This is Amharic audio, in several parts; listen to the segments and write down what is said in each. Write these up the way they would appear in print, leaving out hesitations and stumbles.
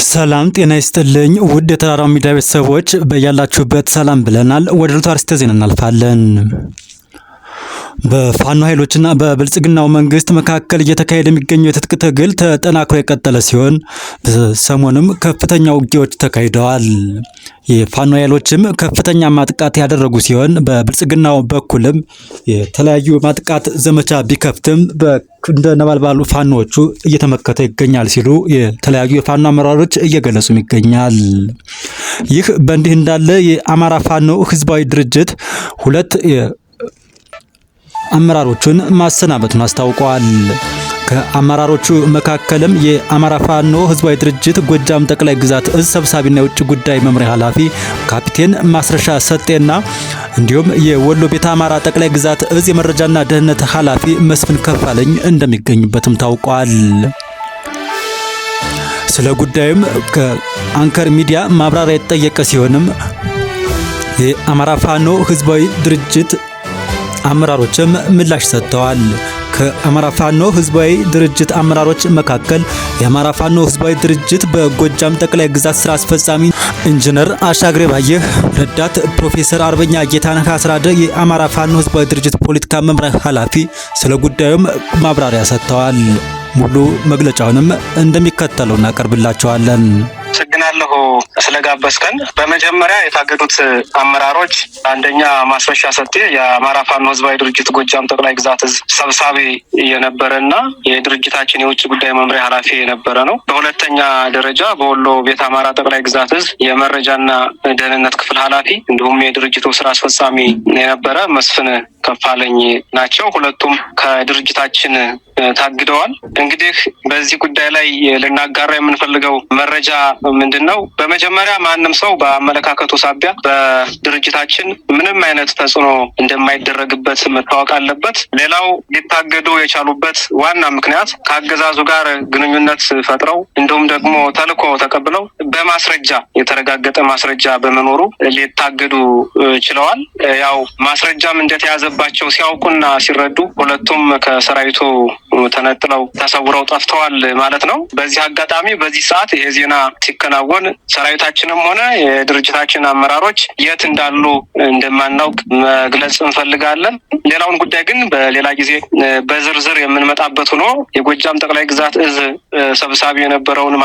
ሰላም ጤና ይስጥልኝ ውድ የተራራው ሚዲያ ቤተሰቦች በያላችሁበት ሰላም ብለናል። ወደ ዕለቱ አርዕስተ ዜና እናልፋለን። በፋኖ ኃይሎችና በብልጽግናው መንግስት መካከል እየተካሄደ የሚገኘው የትጥቅ ትግል ተጠናክሮ የቀጠለ ሲሆን በሰሞኑም ከፍተኛ ውጊያዎች ተካሂደዋል። የፋኖ ኃይሎችም ከፍተኛ ማጥቃት ያደረጉ ሲሆን በብልጽግናው በኩልም የተለያዩ ማጥቃት ዘመቻ ቢከፍትም እንደ ነበልባሉ ፋኖቹ እየተመከተ ይገኛል ሲሉ የተለያዩ የፋኖ አመራሮች እየገለጹም ይገኛል። ይህ በእንዲህ እንዳለ የአማራ ፋኖ ህዝባዊ ድርጅት ሁለት አመራሮቹን ማሰናበቱን አስታውቋል። ከአመራሮቹ መካከልም የአማራ ፋኖ ህዝባዊ ድርጅት ጎጃም ጠቅላይ ግዛት እዝ ሰብሳቢና የውጭ ጉዳይ መምሪያ ኃላፊ ካፒቴን ማስረሻ ሰጤና እንዲሁም የወሎ ቤተ አማራ ጠቅላይ ግዛት እዝ የመረጃና ደህንነት ኃላፊ መስፍን ከፋለኝ እንደሚገኙበትም ታውቋል። ስለ ጉዳዩም ከአንከር ሚዲያ ማብራሪያ የተጠየቀ ሲሆንም የአማራ ፋኖ ህዝባዊ ድርጅት አመራሮችም ምላሽ ሰጥተዋል። ከአማራ ፋኖ ህዝባዊ ድርጅት አመራሮች መካከል የአማራ ፋኖ ህዝባዊ ድርጅት በጎጃም ጠቅላይ ግዛት ስራ አስፈጻሚ ኢንጂነር አሻግሬ ባየህ፣ ረዳት ፕሮፌሰር አርበኛ ጌታነህ አስራደ የአማራ ፋኖ ህዝባዊ ድርጅት ፖለቲካ መምሪያ ኃላፊ ስለ ጉዳዩም ማብራሪያ ሰጥተዋል። ሙሉ መግለጫውንም እንደሚከተለው እናቀርብላችኋለን። አመሰግናለሁ ስለጋበዝከን። በመጀመሪያ የታገዱት አመራሮች አንደኛ ማስረሻ ሰጤ የአማራ ፋኖ ህዝባዊ ድርጅት ጎጃም ጠቅላይ ግዛት እዝ ሰብሳቢ የነበረና የድርጅታችን የውጭ ጉዳይ መምሪያ ኃላፊ የነበረ ነው። በሁለተኛ ደረጃ በወሎ ቤተ አማራ ጠቅላይ ግዛት እዝ የመረጃና ደህንነት ክፍል ኃላፊ እንዲሁም የድርጅቱ ስራ አስፈጻሚ የነበረ መስፍን ከፋለኝ ናቸው። ሁለቱም ከድርጅታችን ታግደዋል። እንግዲህ በዚህ ጉዳይ ላይ ልናጋራ የምንፈልገው መረጃ ምንድነው? በመጀመሪያ ማንም ሰው በአመለካከቱ ሳቢያ በድርጅታችን ምንም አይነት ተጽዕኖ እንደማይደረግበት መታወቅ አለበት። ሌላው ሊታገዱ የቻሉበት ዋና ምክንያት ከአገዛዙ ጋር ግንኙነት ፈጥረው እንዲሁም ደግሞ ተልዕኮ ተቀብለው በማስረጃ የተረጋገጠ ማስረጃ በመኖሩ ሊታገዱ ችለዋል። ያው ማስረጃም እንደተያዘባቸው ሲያውቁና ሲረዱ ሁለቱም ከሰራዊቱ ተነጥለው ተሰውረው ጠፍተዋል ማለት ነው። በዚህ አጋጣሚ በዚህ ሰዓት ይሄ ዜና ሲከናወን ሰራዊታችንም ሆነ የድርጅታችን አመራሮች የት እንዳሉ እንደማናውቅ መግለጽ እንፈልጋለን። ሌላውን ጉዳይ ግን በሌላ ጊዜ በዝርዝር የምንመጣበት ሆኖ የጎጃም ጠቅላይ ግዛት እዝ ሰብሳቢ የነበረውን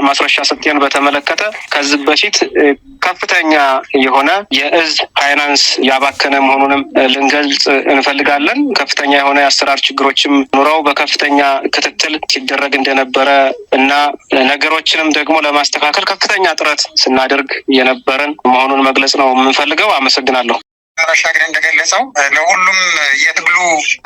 ማስረሻ ሰጤን በተመለከተ ከዚህ በፊት ከፍተኛ የሆነ የእዝ ፋይናንስ ያባከነ መሆኑንም ልንገልጽ እንፈልጋለን። ከፍተኛ የሆነ የአሰራር ችግሮችም ኑረው በከፍተኛ ክትትል ሲደረግ እንደነበረ እና ነገሮችንም ደግሞ ለማስተካከል ከፍተኛ ጥረት ስናደርግ የነበረን መሆኑን መግለጽ ነው የምንፈልገው። አመሰግናለሁ። አሻግሬ እንደገለጸው ለሁሉም የትግሉ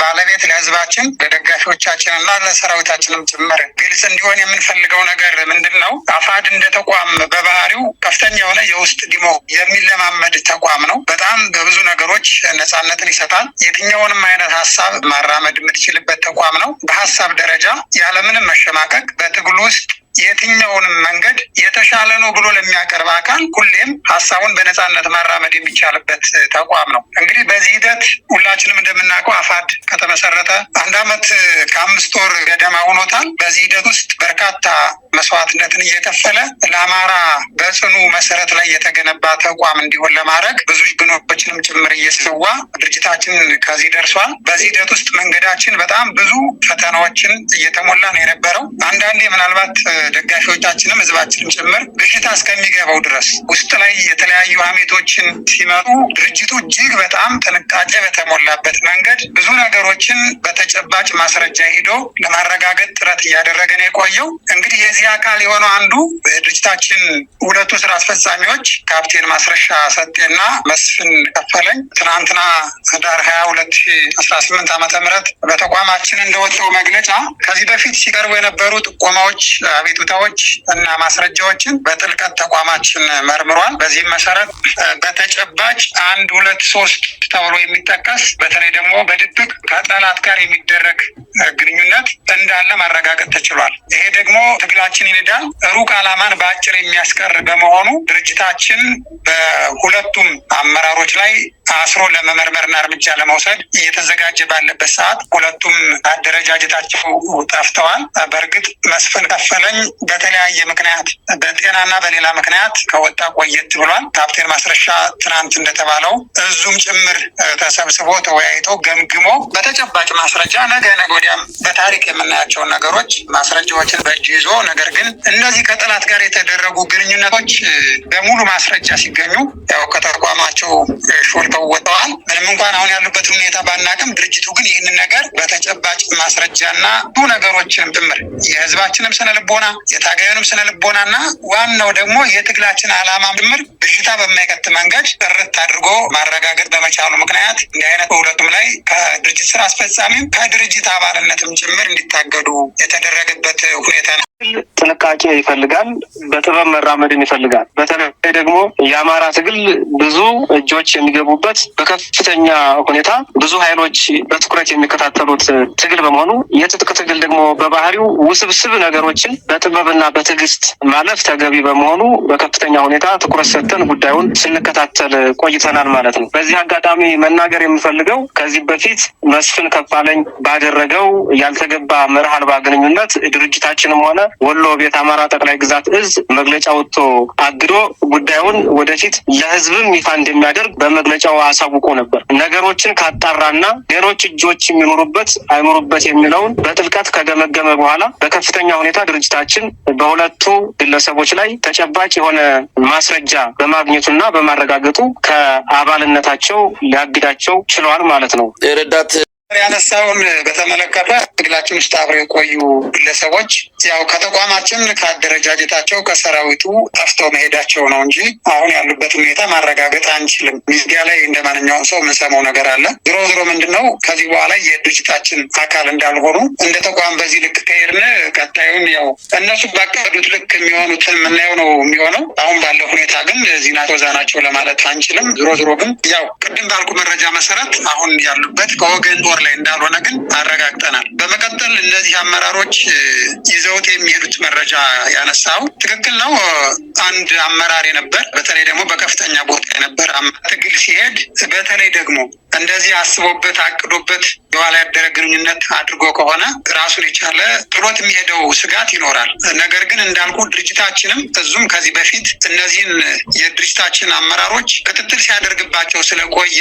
ባለቤት ለህዝባችን፣ ለደጋፊዎቻችን እና ለሰራዊታችንም ጭምር ግልጽ እንዲሆን የምንፈልገው ነገር ምንድን ነው? አፋድ እንደ ተቋም በባህሪው ከፍተኛ የሆነ የውስጥ ዲሞ የሚለማመድ ተቋም ነው። በጣም በብዙ ነገሮች ነፃነትን ይሰጣል። የትኛውንም አይነት ሀሳብ ማራመድ የምትችልበት ተቋም ነው። በሀሳብ ደረጃ ያለምንም መሸማቀቅ በትግሉ ውስጥ የትኛውንም መንገድ የተሻለ ነው ብሎ ለሚያቀርብ አካል ሁሌም ሀሳቡን በነፃነት ማራመድ የሚቻልበት ተቋም ነው። እንግዲህ በዚህ ሂደት ሁላችንም እንደምናውቀው አፋድ ከተመሰረተ 1 ዓመት ከ5 ወር ገደማ ሆኖታል። በዚህ ሂደት ውስጥ በርካታ መስዋዕትነትን እየከፈለ ለአማራ በጽኑ መሰረት ላይ የተገነባ ተቋም እንዲሆን ለማድረግ ብዙ ግኖችንም ጭምር እየሰዋ ድርጅታችን ከዚህ ደርሷል። በዚህ ሂደት ውስጥ መንገዳችን በጣም ብዙ ፈተናዎችን እየተሞላ ነው የነበረው። አንዳንዴ ምናልባት ደጋፊዎቻችንም ህዝባችንም ጭምር ብዥታ እስከሚገባው ድረስ ውስጥ ላይ የተለያዩ ሀሜቶችን ሲመጡ ድርጅቱ እጅግ በጣም ጥንቃቄ በተሞላበት መንገድ ብዙ ነገሮችን በተጨባጭ ማስረጃ ሂዶ ለማረጋገጥ ጥረት እያደረገ ነው የቆየው። እንግዲህ የዚህ አካል የሆነው አንዱ ድርጅታችን ሁለቱ ስራ አስፈጻሚዎች ካፕቴን ማስረሻ ሰጤና መስፍን ከፋለኝ ትናንትና ህዳር 20 2018 ዓ.ም በተቋማችን እንደወጣው መግለጫ ከዚህ በፊት ሲቀርቡ የነበሩ ጥቆማዎች፣ አቤቱታዎች እና ማስረጃዎችን በጥልቀት ተቋማችን መርምሯል። በዚህም መሰረት በተጨባጭ 1 2 3 ተብሎ የሚጠቀስ በተለይ ደግሞ በድብቅ ከጠላት ጋር የሚደረግ ግንኙነት እንዳለ ማረጋገጥ ተችሏል። ይሄ ደግሞ ትግላችን ይንዳል፣ ሩቅ ዓላማን በአጭር የሚያስቀር በመሆኑ ድርጅታችን በሁለቱም አመራሮች ላይ አስሮ ለመመርመርና እርምጃ ለመውሰድ እየተዘጋጀ ባለበት ሰዓት ሁለቱም አደረጃጀታቸው ጠፍተዋል። በእርግጥ መስፍን ከፈለኝ በተለያየ ምክንያት በጤናና በሌላ ምክንያት ከወጣ ቆየት ብሏል። ካፕቴን ማስረሻ ትናንት እንደተባለው እዙም ጭምር ተሰብስቦ ተወያይቶ ገምግሞ በተጨባጭ ማስረጃ ነገ ወዲያም በታሪክ የምናያቸውን ነገሮች ማስረጃዎችን በእጅ ይዞ ነገር ግን እነዚህ ከጠላት ጋር የተደረጉ ግንኙነቶች በሙሉ ማስረጃ ሲገኙ ያው ከተቋማቸው ሾልከው ወጥተዋል። ምንም እንኳን አሁን ያሉበት ሁኔታ ባናቅም ድርጅቱ ግን ይህንን ነገር በተጨባጭ ማስረጃና ብዙ ነገሮችንም ጭምር የህዝባችንም ስነ ልቦና የታጋዩንም ስነ ልቦናና ዋናው ደግሞ የትግላችን ዓላማ ጭምር ብዥታ በማይከት መንገድ ጥርት አድርጎ ማረጋገጥ በመቻሉ ምክንያት እንዲህ አይነት በሁለቱም ላይ ከድርጅት ስራ አስፈጻሚም ከድርጅት አባልነትም ጭምር እንዲታገዱ የተደረገበት ሁኔታ ነው። ጥንቃቄ ይፈልጋል፣ በጥበብ መራመድን ይፈልጋል። በተለይ ደግሞ የአማራ ትግል ብዙ እጆች የሚገቡበት በከፍተኛ ሁኔታ ብዙ ኃይሎች በትኩረት የሚከታተሉት ትግል በመሆኑ የትጥቅ ትግል ደግሞ በባህሪው ውስብስብ ነገሮችን በጥበብና በትዕግስት ማለፍ ተገቢ በመሆኑ በከፍተኛ ሁኔታ ትኩረት ሰጥተን ጉዳዩን ስንከታተል ቆይተናል ማለት ነው። በዚህ አጋጣሚ መናገር የምፈልገው ከዚህ በፊት መስፍን ከፋለኝ ባደረገው ያልተገባ መርህ አልባ ግንኙነት ድርጅታችንም ሆነ ወሎ ቤት አማራ ጠቅላይ ግዛት እዝ መግለጫ ወጥቶ አግዶ ጉዳዩን ወደፊት ለህዝብም ይፋ እንደሚያደርግ በመግለጫው አሳውቆ ነበር። ነገሮችን ካጣራና ሌሎች እጆች የሚኖሩበት አይኖሩበት የሚለውን በጥልቀት ከገመገመ በኋላ በከፍተኛ ሁኔታ ድርጅታችን በሁለቱ ግለሰቦች ላይ ተጨባጭ የሆነ ማስረጃ በማግኘቱና በማረጋገጡ ከአባልነታቸው ሊያግዳቸው ችለዋል ማለት ነው። ረዳት ያነሳውን በተመለከተ ትግላችን ውስጥ አብረው የቆዩ ግለሰቦች ያው ከተቋማችን ከአደረጃጀታቸው ከሰራዊቱ ጠፍተው መሄዳቸው ነው እንጂ አሁን ያሉበት ሁኔታ ማረጋገጥ አንችልም። ሚዲያ ላይ እንደ ማንኛውም ሰው የምንሰማው ነገር አለ። ዞሮ ዞሮ ምንድነው ከዚህ በኋላ የድርጅታችን አካል እንዳልሆኑ እንደ ተቋም በዚህ ልክ ከሄድን ቀጣዩን ያው እነሱ ባቀዱት ልክ የሚሆኑትን የምናየው ነው የሚሆነው። አሁን ባለው ሁኔታ ግን ዜና ተወዛናቸው ለማለት አንችልም። ዞሮ ዞሮ ግን ያው ቅድም ባልኩ መረጃ መሰረት አሁን ያሉበት ከወገን ጦር ላይ እንዳልሆነ ግን አረጋግጠናል። በመቀጠል እነዚህ አመራሮች ይዘውት የሚሄዱት መረጃ ያነሳው ትክክል ነው። አንድ አመራር የነበር በተለይ ደግሞ በከፍተኛ ቦታ የነበር ትግል ሲሄድ በተለይ ደግሞ እንደዚህ አስቦበት አቅዶበት የኋላ ያደረ ግንኙነት አድርጎ ከሆነ ራሱን የቻለ ጥሎት የሚሄደው ስጋት ይኖራል። ነገር ግን እንዳልኩ ድርጅታችንም እዙም ከዚህ በፊት እነዚህን የድርጅታችን አመራሮች ክትትል ሲያደርግባቸው ስለቆየ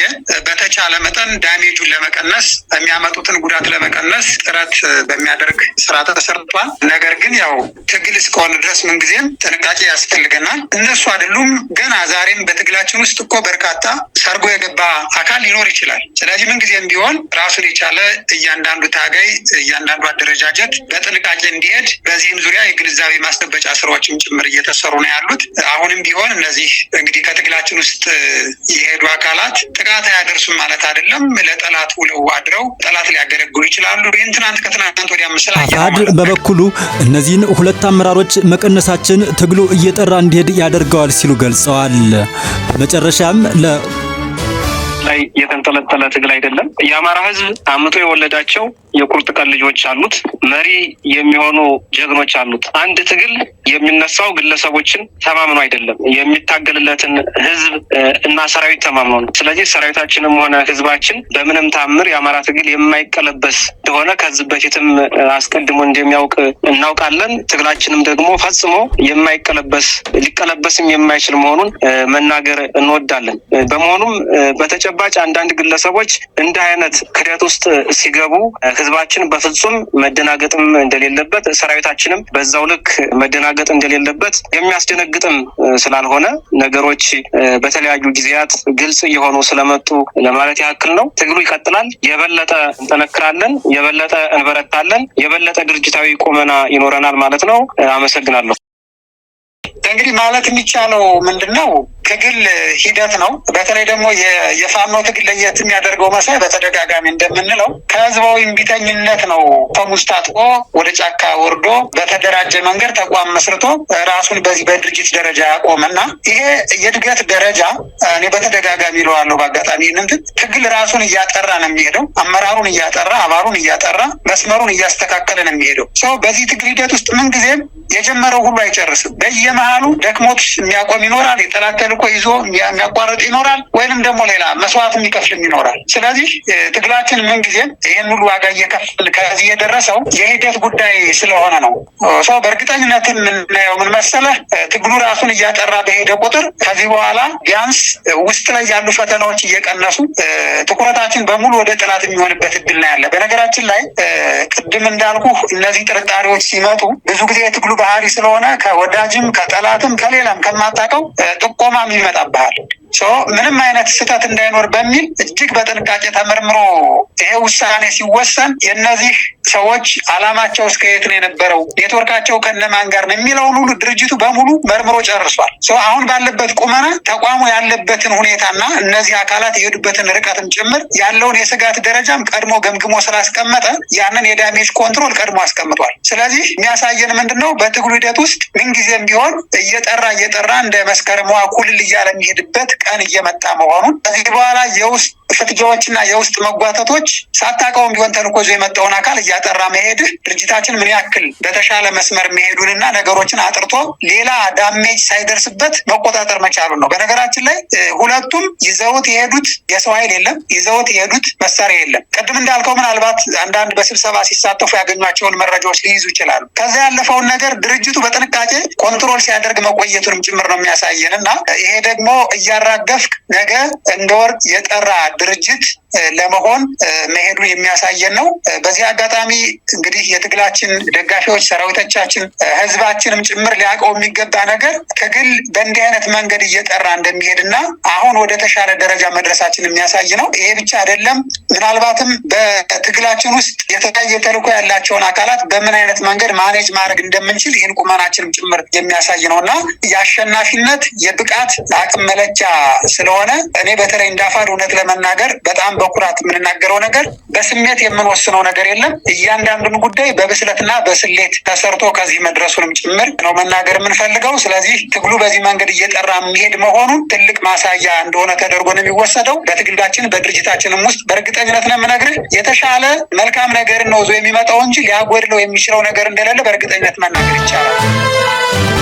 በተቻለ መጠን ዳሜጁን ለመቀነስ የሚያመጡትን ጉዳት ለመቀነስ ጥረት በሚያደርግ ስራ ተሰርቷል። ነገር ግን ያው ትግል እስከሆነ ድረስ ምንጊዜም ጥንቃቄ ያስፈልገናል። እነሱ አይደሉም ገና ዛሬም በትግላችን ውስጥ እኮ በርካታ ሰርጎ የገባ አካል ሊኖር ይችላል። ስለዚህ ምንጊዜም ቢሆን ራሱን የቻለ እያንዳንዱ ታጋይ እያንዳንዱ አደረጃጀት በጥንቃቄ እንዲሄድ በዚህም ዙሪያ የግንዛቤ ማስጨበጫ ስራዎችም ጭምር እየተሰሩ ነው ያሉት። አሁንም ቢሆን እነዚህ እንግዲህ ከትግላችን ውስጥ የሄዱ አካላት ጥቃት አያደርሱም ማለት አይደለም። ለጠላት ውለው አድረው ጠላት ሊያገለግሉ ይችላሉ። ይህን ከትናንት ወዲያ ምስል አፋሕድ በበኩሉ እነዚህን ሁለት አመራሮች መቀነሳችን ትግሉ እየጠራ እንዲሄድ ያደርገዋል ሲሉ ገልጸዋል። በመጨረሻም ላይ የተንጠለጠለ ትግል አይደለም። የአማራ ሕዝብ አምጦ የወለዳቸው የቁርጥ ቀን ልጆች አሉት። መሪ የሚሆኑ ጀግኖች አሉት። አንድ ትግል የሚነሳው ግለሰቦችን ተማምኖ አይደለም፣ የሚታገልለትን ሕዝብ እና ሰራዊት ተማምኖ ነው። ስለዚህ ሰራዊታችንም ሆነ ሕዝባችን በምንም ታምር የአማራ ትግል የማይቀለበስ እንደሆነ ከዚህ በፊትም አስቀድሞ እንደሚያውቅ እናውቃለን። ትግላችንም ደግሞ ፈጽሞ የማይቀለበስ ሊቀለበስም የማይችል መሆኑን መናገር እንወዳለን። በመሆኑም በተጨባጭ አንዳንድ ግለሰቦች እንዲህ አይነት ክደት ውስጥ ሲገቡ ህዝባችን በፍጹም መደናገጥም እንደሌለበት፣ ሰራዊታችንም በዛው ልክ መደናገጥ እንደሌለበት የሚያስደነግጥም ስላልሆነ ነገሮች በተለያዩ ጊዜያት ግልጽ እየሆኑ ስለመጡ ለማለት ያክል ነው። ትግሉ ይቀጥላል። የበለጠ እንጠነክራለን፣ የበለጠ እንበረታለን፣ የበለጠ ድርጅታዊ ቁመና ይኖረናል ማለት ነው። አመሰግናለሁ። እንግዲህ ማለት የሚቻለው ምንድነው ትግል ሂደት ነው። በተለይ ደግሞ የፋኖ ትግል ለየት የሚያደርገው መሳይ በተደጋጋሚ እንደምንለው ከህዝባዊ እምቢተኝነት ነው። ተሙስ ታጥቆ ወደ ጫካ ወርዶ በተደራጀ መንገድ ተቋም መስርቶ ራሱን በዚህ በድርጅት ደረጃ ያቆመና ይሄ የእድገት ደረጃ እኔ በተደጋጋሚ ይለዋለሁ። በአጋጣሚ ይህንን ትግል ራሱን እያጠራ ነው የሚሄደው። አመራሩን እያጠራ፣ አባሉን እያጠራ፣ መስመሩን እያስተካከለ ነው የሚሄደው። ሰው በዚህ ትግል ሂደት ውስጥ ምንጊዜም የጀመረው ሁሉ አይጨርስም። በየመ በየመሃሉ ደክሞት የሚያቆም ይኖራል፣ የጠላት ተልዕኮ ይዞ የሚያቋርጥ ይኖራል፣ ወይንም ደግሞ ሌላ መስዋዕት የሚከፍልም ይኖራል። ስለዚህ ትግላችን ምንጊዜም ይህን ሁሉ ዋጋ እየከፈል ከዚህ የደረሰው የሂደት ጉዳይ ስለሆነ ነው። ሰው በእርግጠኝነት የምናየው ምን መሰለህ፣ ትግሉ ራሱን እያጠራ በሄደ ቁጥር ከዚህ በኋላ ቢያንስ ውስጥ ላይ ያሉ ፈተናዎች እየቀነሱ ትኩረታችን በሙሉ ወደ ጠላት የሚሆንበት እድል ነው ያለ። በነገራችን ላይ ቅድም እንዳልኩ እነዚህ ጥርጣሬዎች ሲመጡ ብዙ ጊዜ የትግሉ ባህሪ ስለሆነ ከወዳጅም ከጠላትም ከሌላም ከማታውቀው ጥቆማም ይመጣብሃል። ምንም አይነት ስህተት እንዳይኖር በሚል እጅግ በጥንቃቄ ተመርምሮ ይሄ ውሳኔ ሲወሰን የእነዚህ ሰዎች አላማቸው እስከ የት ነው የነበረው፣ ኔትወርካቸው ከነማን ጋር ነው የሚለውን ሁሉ ድርጅቱ በሙሉ መርምሮ ጨርሷል። አሁን ባለበት ቁመና ተቋሙ ያለበትን ሁኔታና እነዚህ አካላት የሄዱበትን ርቀትም ጭምር ያለውን የስጋት ደረጃም ቀድሞ ገምግሞ ስላስቀመጠ ያንን የዳሜጅ ኮንትሮል ቀድሞ አስቀምጧል። ስለዚህ የሚያሳየን ምንድነው፣ በትግሉ ሂደት ውስጥ ምንጊዜም ቢሆን እየጠራ እንደ መስከረም ኩልል እያለ የሚሄድበት ቀን እየመጣ መሆኑን ከዚህ በኋላ የውስጥ ፍትጊያዎችና የውስጥ መጓተቶች ሳታውቀውም ቢሆን ተልኮ ይዞ የመጣውን አካል እያጠራ መሄድህ ድርጅታችን ምን ያክል በተሻለ መስመር መሄዱንና ነገሮችን አጥርቶ ሌላ ዳሜጅ ሳይደርስበት መቆጣጠር መቻሉን ነው። በነገራችን ላይ ሁለቱም ይዘውት የሄዱት የሰው ኃይል የለም፣ ይዘውት የሄዱት መሳሪያ የለም። ቅድም እንዳልከው ምናልባት አንዳንድ በስብሰባ ሲሳተፉ ያገኟቸውን መረጃዎች ሊይዙ ይችላሉ። ከዛ ያለፈውን ነገር ድርጅቱ በጥንቃቄ ኮንትሮል ሲያደርግ መቆየቱንም ጭምር ነው የሚያሳየን እና ይሄ ደግሞ እያራገፍክ ነገ እንደ ወርቅ የጠራ ድርጅት ለመሆን መሄዱን የሚያሳየን ነው። በዚህ አጋጣሚ እንግዲህ የትግላችን ደጋፊዎች፣ ሰራዊቶቻችን፣ ህዝባችንም ጭምር ሊያውቀው የሚገባ ነገር ትግል በእንዲህ አይነት መንገድ እየጠራ እንደሚሄድና አሁን ወደ ተሻለ ደረጃ መድረሳችን የሚያሳይ ነው። ይሄ ብቻ አይደለም። ምናልባትም በትግላችን ውስጥ የተለያየ ተልዕኮ ያላቸውን አካላት በምን አይነት መንገድ ማኔጅ ማድረግ እንደምንችል ይህን ቁመናችንም ጭምር የሚያሳይ ነው እና የአሸናፊነት የብቃት አቅም መለኪያ ስለሆነ እኔ በተለይ እንዳፋድ እውነት ለመናገር በጣም በኩራት የምንናገረው ነገር በስሜት የምንወስነው ነገር የለም። እያንዳንዱን ጉዳይ በብስለትና በስሌት ተሰርቶ ከዚህ መድረሱንም ጭምር ነው መናገር የምንፈልገው። ስለዚህ ትግሉ በዚህ መንገድ እየጠራ የሚሄድ መሆኑን ትልቅ ማሳያ እንደሆነ ተደርጎ ነው የሚወሰደው። በትግላችን በድርጅታችንም ውስጥ በእርግጠኝነት ነው የምነግርህ የተሻለ መልካም ነገር ነው ይዞ የሚመጣው እንጂ ሊያጎድለው የሚችለው ነገር እንደሌለ በእርግጠኝነት መናገር ይቻላል።